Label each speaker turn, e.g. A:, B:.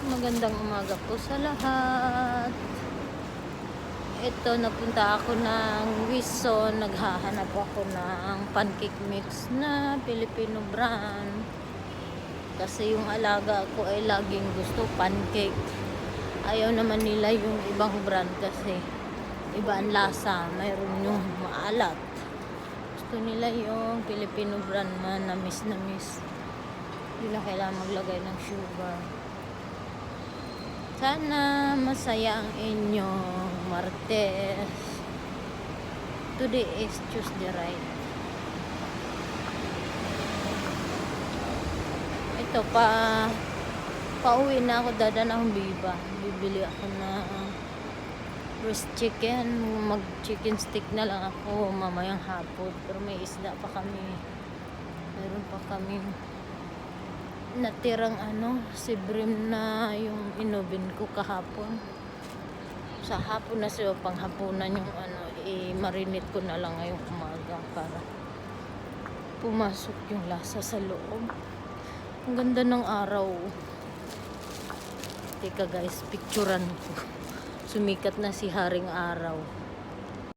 A: Magandang umaga po sa lahat. Ito, napunta ako ng Wison. Naghahanap ako ng pancake mix na Filipino brand. Kasi yung alaga ko ay laging gusto pancake. Ayaw naman nila yung ibang brand kasi iba ang lasa. Mayroon yung maalat. Gusto nila yung Filipino brand na namis. Hindi na kailangan maglagay ng sugar. Sana masaya ang inyong Martes. Today is Tuesday, right? Ito pauwi na ako, dadaan akong Biba. Bibili ako na roast chicken. Mag chicken stick na lang ako mamayang hapon. Pero may isda pa kami. Meron pa kami natirang sibrim na yung inubin ko kahapon. Sa hapon na siya, panghapunan yung i-marinate ko na lang ngayong umaga para pumasok yung lasa sa loob. Ang ganda ng araw. Teka guys, picturean ko. Sumikat na si Haring Araw.